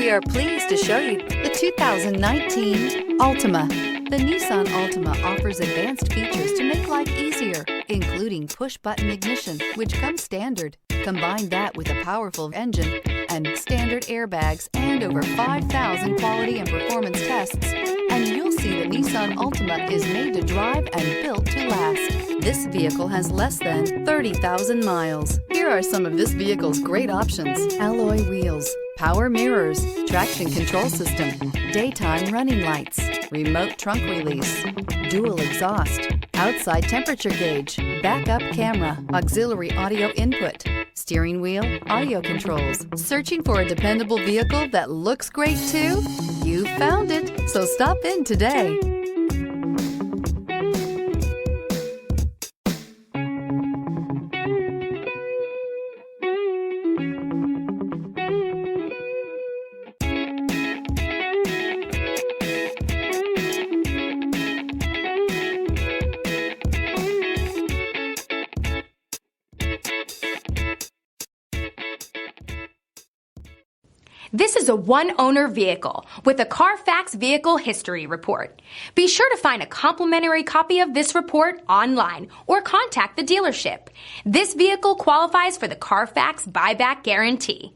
We are pleased to show you the 2019 Altima. The Nissan Altima offers advanced features to make life easier, including push-button ignition, which comes standard. Combine that with a powerful engine and standard airbags and over 5,000 quality and performance tests, and you'll see the Nissan Altima is made to drive and built to last. This vehicle has less than 30,000 miles. Here are some of this vehicle's great options: alloy wheels, power mirrors, traction control system, daytime running lights, remote trunk release, dual exhaust, outside temperature gauge, backup camera, auxiliary audio input, steering wheel audio controls. Searching for a dependable vehicle that looks great too? You found it, so stop in today. This is a one-owner vehicle with a Carfax Vehicle History Report. Be sure to find a complimentary copy of this report online or contact the dealership. This vehicle qualifies for the Carfax Buyback Guarantee.